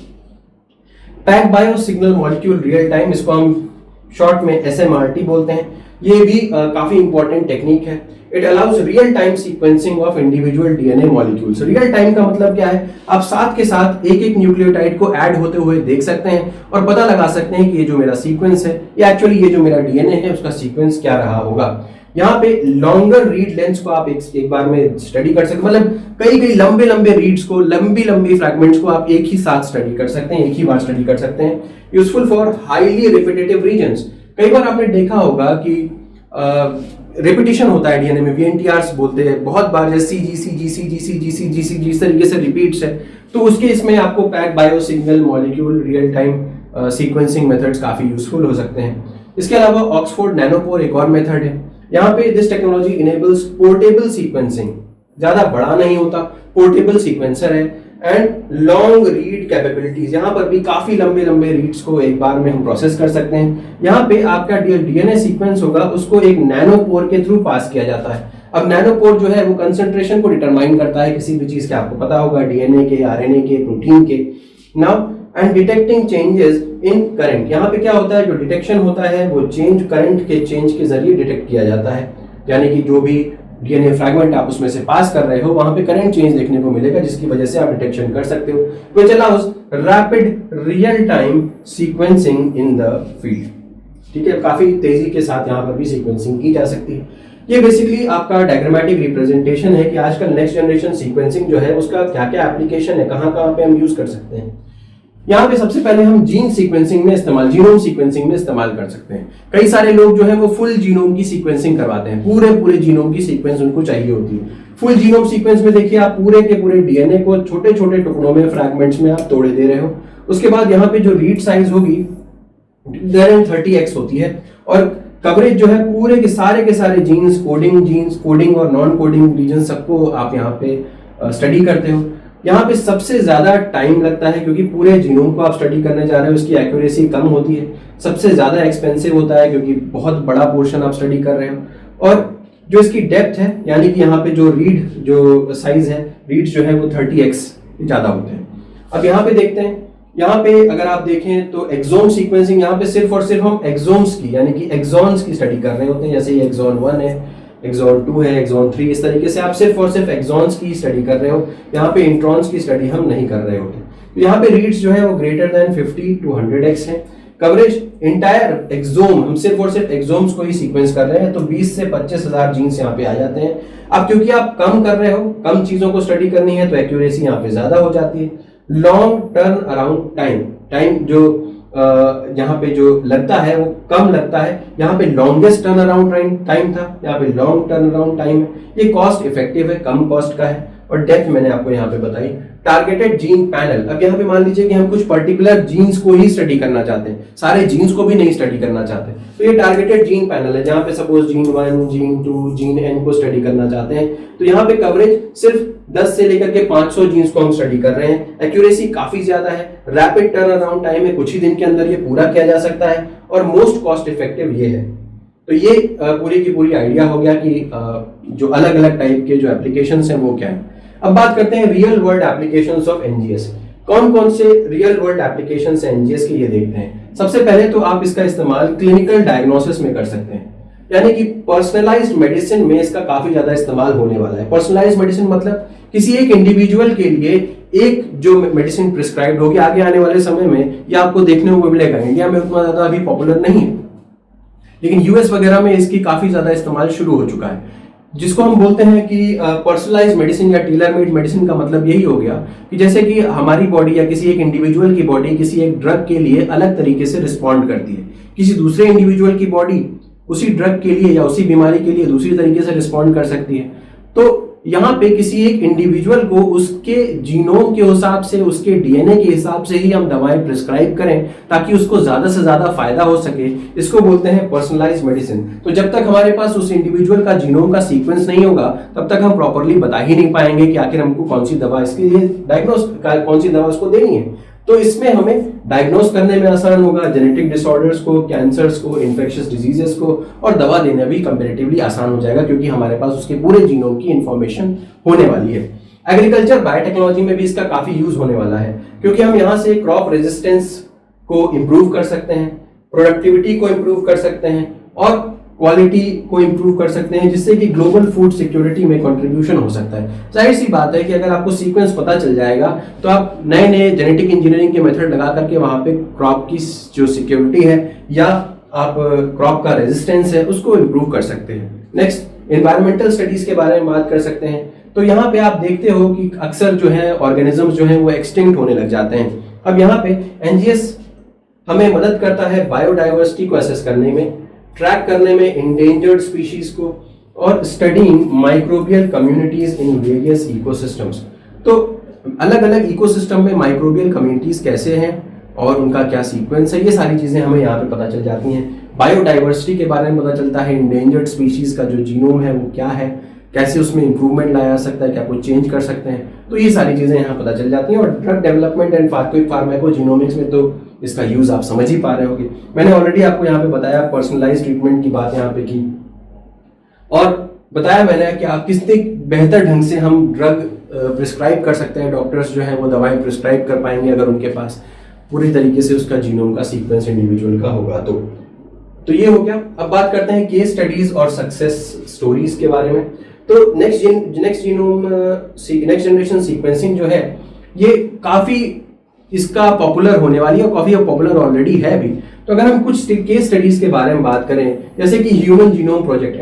pack bio signal molecule real time, इसको हम शॉर्ट में SMRT बोलते हैं। ये भी काफी इंपॉर्टेंट टेक्निक है। It allows real time sequencing of individual DNA molecules. Real time का मतलब क्या है, आप साथ के साथ एक एक न्यूक्लियोटाइड को ऐड होते हुए देख सकते हैं और पता लगा सकते हैं कि ये जो मेरा सीक्वेंस है या एक्चुअली ये जो मेरा DNA है उसका सीक्वेंस क्या रहा होगा। यहाँ पे लॉन्गर रीड लेंथ को आप एक बार में स्टडी कर सकते हैं, मतलब कई लंबे लंबे रीड्स को, लंबी फ्रैगमेंट्स को आप एक ही साथ स्टडी कर सकते हैं, एक ही बार स्टडी कर सकते हैं। Useful for highly repetitive regions. कई बार आपने देखा होगा कि रिपीटिशन होता है डीएनए में, VNTRs बोलते हैं बहुत बार, जैसे CG इस तरीके से रिपीट्स है, तो उसके इसमें आपको pack bio signal molecule real time sequencing methods काफी यूजफुल हो सकते हैं। इसके अलावा ऑक्सफोर्ड नैनोपोर एक और मेथड है। यहाँ पे this technology enables portable sequencing, ज्यादा बड़ा नहीं होता, पोर्टेबल सीक्वेंसर है, एंड लॉन्ग रीड कैपेबिलिटीज। यहाँ पर भी काफी लंबे रीड्स को एक बार में हम प्रोसेस कर सकते हैं। यहाँ पे आपका डीएनए सीक्वेंस होगा, उसको एक नैनोपोर के थ्रू पास किया जाता है। अब नैनोपोर जो है वो कंसंट्रेशन को डिटरमाइन करता है किसी भी चीज के, आपको पता होगा डीएनए के, आरएनए के, प्रोटीन के। Now and detecting changes in current, यहाँ पे क्या होता है, जो डिटेक्शन होता है वो चेंज, करंट के चेंज के जरिए डिटेक्ट किया जाता है। यानी कि जो भी डीएनए फ्रैगमेंट आप उसमें से पास कर रहे हो वहां पे करंट चेंज देखने को मिलेगा, जिसकी वजह से आप डिटेक्शन कर सकते हो। Which allows rapid real time sequencing in the field. ठीक है, काफी तेजी के साथ यहाँ पर भी सीक्वेंसिंग की जा सकती है। ये बेसिकली आपका डायग्रामेटिक रिप्रेजेंटेशन है कि आजकल नेक्स्ट जनरेशन सीक्वेंसिंग जो है उसका क्या क्या एप्लीकेशन है, कहाँ कहाँ पे हम यूज कर सकते हैं। यहाँ पे सबसे पहले हम जीन सीक्वेंसिंग में इस्तेमाल, जीनोम सीक्वेंसिंग में इस्तेमाल कर सकते हैं। कई सारे लोग जो है वो फुल जीनोम की सीक्वेंसिंग करवाते हैं, पूरे जीनोम की सीक्वेंस उनको चाहिए होती है। फुल जीनोम सीक्वेंस में देखिए आप पूरे के पूरे डीएनए को छोटे छोटे टुकड़ों में, फ्रैगमेंट्स में आप तोड़े दे रहे हो। उसके बाद यहाँ पे जो रीड साइज होगी 30x होती है, और कवरेज जो है पूरे के सारे जीन्स, कोडिंग और नॉन कोडिंग रीजन सबको आप यहाँ पे स्टडी करते हो। यहाँ पे सबसे ज्यादा टाइम लगता है क्योंकि पूरे जीनोम को आप स्टडी करने जा रहे हो, उसकी एक्यूरेसी कम होती है। सबसे ज्यादा एक्सपेंसिव होता है क्योंकि बहुत बड़ा पोर्शन आप स्टडी कर रहे हो, और जो इसकी डेप्थ है, यानी कि यहाँ पे जो रीड जो साइज है, रीड्स जो है वो 30x ज्यादा होते हैं। अब यहाँ पे देखते हैं, यहाँ पे अगर आप देखें तो एक्सोम सीक्वेंसिंग, यहाँ पे सिर्फ और सिर्फ हम एक्सोम्स की यानी कि एक्सॉन्स की स्टडी कर रहे होते हैं। जैसे ये एक्सॉन 1 है, एक्सॉन 2 है, एक्सॉन 3, इस तरीके से आप सिर्फ और सिर्फ एक्सॉन्स की स्टडी कर रहे हो। यहाँ पे इंट्रॉन्स की स्टडी हम नहीं कर रहे होते। तो यहाँ पे रीड्स जो है वो ग्रेटर देन 50 to 100x है। कवरेज इंटायर एक्सोम, हम सिर्फ और सिर्फ एक्सोम्स को ही सीक्वेंस कर रहे हैं, तो 20 से 25,000 जीन्स यहाँ पे आ जाते हैं। अब क्योंकि आप कम कर रहे हो, कम चीजों को स्टडी करनी है, तो एक्यूरेसी यहाँ पे ज्यादा हो जाती है। लॉन्ग टर्न अराउंड टाइम जो यहाँ पे जो लगता है वो कम लगता है। यहाँ पे लॉन्गेस्ट टर्न अराउंड टाइम था, यहाँ पे लॉन्ग टर्न अराउंड टाइम है। ये कॉस्ट इफेक्टिव है, कम कॉस्ट का है, और डेप्थ मैंने आपको यहाँ पे बताई। टारगेटेड जीन पैनल, अब यहाँ पे मान लीजिए कि हम कुछ पर्टिकुलर जीन्स को ही स्टडी करना चाहते हैं, सारे जीन्स को भी नहीं स्टडी करना चाहते, तो ये टारगेटेड जीन पैनल है, जहाँ पे suppose gene 1, gene 2, gene N को स्टडी करना चाहते हैं। तो यहाँ पे कवरेज सिर्फ 10 से लेकर के 500 जीन्स को हम स्टडी कर रहे हैं। एक्यूरेसी काफी ज्यादा है, रैपिड टर्न अराउंड टाइम है, कुछ ही दिन के अंदर ये पूरा किया जा सकता है, और मोस्ट कॉस्ट इफेक्टिव ये है। तो ये पूरी की पूरी आइडिया हो गया कि जो अलग अलग टाइप के जो एप्लीकेशंस हैं वो क्या है। अब बात करते हैं real world applications of NGS. कौन कौन से रियल वर्ल्ड एप्लीकेशंस हैं एनजीएस के, ये देखते हैं। सबसे पहले तो आप इसका इस्तेमाल क्लिनिकल डायग्नोसिस में कर सकते हैं, यानी कि पर्सनलाइज्ड मेडिसिन में इसका काफी ज्यादा इस्तेमाल होने वाला है। पर्सनलाइज्ड मेडिसिन मतलब किसी एक इंडिविजुअल के लिए एक जो मेडिसिन प्रिस्क्राइब्ड होगी, आगे आने वाले समय में ये आपको देखने को मिलेगा। इंडिया में उतना ज्यादा अभी पॉपुलर नहीं है, लेकिन यूएस वगैरह में इसकी काफी ज्यादा इस्तेमाल शुरू हो चुका है, जिसको हम बोलते हैं कि पर्सनलाइज्ड मेडिसिन या टेलर मेड मेडिसिन का मतलब यही हो गया कि जैसे कि हमारी बॉडी या किसी एक इंडिविजुअल की बॉडी किसी एक ड्रग के लिए अलग तरीके से रिस्पॉन्ड करती है, किसी दूसरे इंडिविजुअल की बॉडी उसी ड्रग के लिए या उसी बीमारी के लिए दूसरी तरीके से रिस्पॉन्ड कर सकती है। तो यहाँ पे किसी एक इंडिविजुअल को उसके जीनोम के हिसाब से, उसके डीएनए के हिसाब से ही हम दवाएं प्रिस्क्राइब करें ताकि उसको ज्यादा से ज्यादा फायदा हो सके, इसको बोलते हैं पर्सनलाइज्ड मेडिसिन। तो जब तक हमारे पास उस इंडिविजुअल का जीनोम का सीक्वेंस नहीं होगा तब तक हम प्रॉपरली बता ही नहीं पाएंगे कि आखिर हमको कौन सी दवा इसके लिए डायग्नोस, कौन सी दवा उसको देनी है। तो इसमें हमें डायग्नोस करने में आसान होगा, जेनेटिक डिसऑर्डर्स को, कैंसर्स को, इन्फेक्शियस डिजीजेस को, और दवा देना भी कंपैरेटिवली आसान हो जाएगा क्योंकि हमारे पास उसके पूरे जीनोम की इंफॉर्मेशन होने वाली है। एग्रीकल्चर बायोटेक्नोलॉजी में भी इसका काफी यूज होने वाला है क्योंकि हम यहाँ से क्रॉप रेजिस्टेंस को इंप्रूव कर सकते हैं, प्रोडक्टिविटी को इंप्रूव कर सकते हैं और क्वालिटी को इंप्रूव कर सकते हैं, जिससे कि ग्लोबल फूड सिक्योरिटी में कंट्रीब्यूशन हो सकता है। जाहिर सी बात है कि अगर आपको सीक्वेंस पता चल जाएगा तो आप नए नए जेनेटिक इंजीनियरिंग के मेथड लगा करके वहां पे क्रॉप की जो सिक्योरिटी है या आप क्रॉप का रेजिस्टेंस है उसको इंप्रूव कर सकते हैं। नेक्स्ट, एनवायरमेंटल स्टडीज के बारे में बात कर सकते हैं। तो यहाँ पे आप देखते हो कि अक्सर जो है ऑर्गेनिजम्स जो है वो एक्सटिंक्ट होने लग जाते हैं। अब यहाँ पे एनजीएस हमें मदद करता है बायोडाइवर्सिटी को असेस करने में, ट्रैक करने में इंडेंजर्ड स्पीशीज को, और studying microbial communities in various ecosystems. तो अलग अलग इकोसिस्टम में माइक्रोबियल कम्युनिटीज कैसे हैं और उनका क्या सीक्वेंस है, ये सारी चीजें हमें यहाँ पे पता चल जाती हैं। बायोडाइवर्सिटी के बारे में पता चलता है, इंडेंजर्ड स्पीशीज का जो जीनोम है वो क्या है, कैसे उसमें इंप्रूवमेंट लाया जा सकता है, क्या कुछ चेंज कर सकते हैं, तो ये सारी चीजें यहाँ पता चल जाती हैं। और ड्रग डेवलपमेंट एंड फार्माकोजीनोमिक्स में तो इसका यूज आप समझ ही पा रहे होंगे। मैंने ऑलरेडी आपको यहाँ पे बताया, पर्सनलाइज्ड ट्रीटमेंट की बात यहाँ पे की, और बताया मैंने कि आप कितने बेहतर ढंग से हम ड्रग प्रिस्क्राइब कर सकते हैं। डॉक्टर्स जो है वो दवाएं प्रिस्क्राइब कर पाएंगे अगर उनके पास पूरी तरीके से उसका जीनोम का सीक्वेंस इंडिविजुअल का होगा। तो ये हो गया। अब बात करते हैं केस स्टडीज और सक्सेस स्टोरीज के बारे में। तो नेक्स्ट जनरेशन सीक्वेंसिंग जो है ये काफी इसका पॉपुलर होने वाली है और काफी पॉपुलर ऑलरेडी है भी। तो अगर हम कुछ केस स्टडीज के बारे में बात करें, जैसे कि ह्यूमन जीनोम प्रोजेक्ट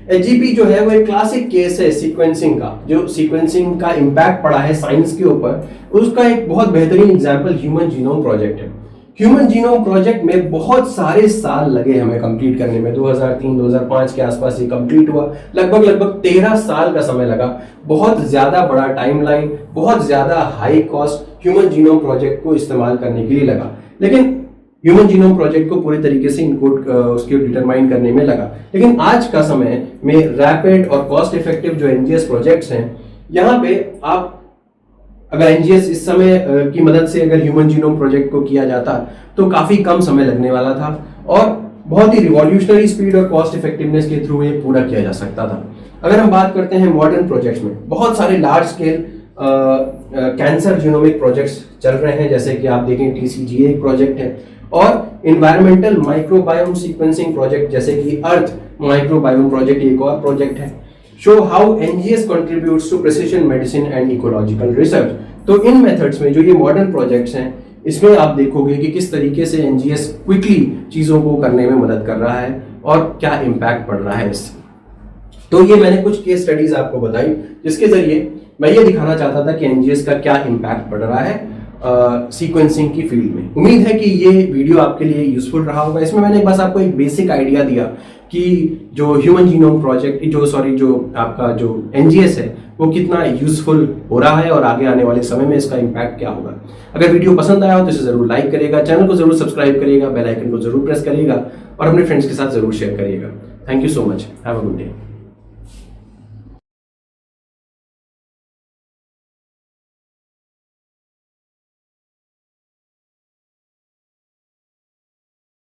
एचजीपी जो है वो एक क्लासिक केस है सीक्वेंसिंग का, जो सीक्वेंसिंग का इम्पैक्ट पड़ा है साइंस के ऊपर, उसका एक बहुत बेहतरीन एग्जांपल ह्यूमन जीनोम प्रोजेक्ट है। ह्यूमन जीनोम प्रोजेक्ट में बहुत सारे साल लगे हमें कंप्लीट करने में। 2003-2005 के आसपास ये कंप्लीट हुआ, लगभग 13 साल का समय लगा। बहुत ज्यादा बड़ा टाइमलाइन, बहुत ज्यादा high cost human genome project को इस्तेमाल करने के लिए लगा, लेकिन ह्यूमन जीनोम प्रोजेक्ट को पूरी तरीके से इनकोड उसके डिटरमाइन करने में लगा। लेकिन आज का समय में रैपिड और कॉस्ट इफेक्टिव जो एनजीएस प्रोजेक्ट्स हैं, यहाँ पे आप अगर एनजीएस इस समय की मदद से अगर ह्यूमन जीनोम प्रोजेक्ट को किया जाता तो काफी कम समय लगने वाला था और बहुत ही रिवॉल्यूशनरी स्पीड और कॉस्ट इफेक्टिवनेस के थ्रू ये पूरा किया जा सकता था। अगर हम बात करते हैं मॉडर्न प्रोजेक्ट्स में, बहुत सारे large scale cancer genomic projects चल रहे हैं, जैसे कि आप देखें टीसीजीए एक प्रोजेक्ट है, और इन्वायरमेंटल माइक्रोबायोम सीक्वेंसिंग प्रोजेक्ट जैसे कि अर्थ माइक्रोबायोम प्रोजेक्ट एक और प्रोजेक्ट है। Show how NGS contributes to precision medicine and ecological research. तो इन मेथड्स में जो ये मॉडर्न प्रोजेक्ट्स हैं, इसमें आप देखोगे कि किस तरीके से एनजीएस क्विकली चीजों को करने में मदद कर रहा है और क्या इम्पैक्ट पड़ रहा है इससे। तो ये मैंने कुछ केस स्टडीज आपको बताई जिसके जरिए मैं ये दिखाना चाहता था कि एनजीएस का क्या इम्पैक्ट पड़ रहा है सीक्वेंसिंग की फील्ड में। उम्मीद है कि ये वीडियो आपके लिए यूजफुल रहा होगा। इसमें मैंने बस आपको एक बेसिक आइडिया दिया कि जो ह्यूमन जीनोम प्रोजेक्ट जो आपका जो एनजीएस है वो कितना यूजफुल हो रहा है और आगे आने वाले समय में इसका इम्पैक्ट क्या होगा। अगर वीडियो पसंद आया हो तो इसे जरूर लाइक करिएगा, चैनल को जरूर सब्सक्राइब करिएगा, बेल आइकन को जरूर प्रेस करिएगा और अपने फ्रेंड्स के साथ जरूर शेयर करिएगा। Thank you so much, have a good day.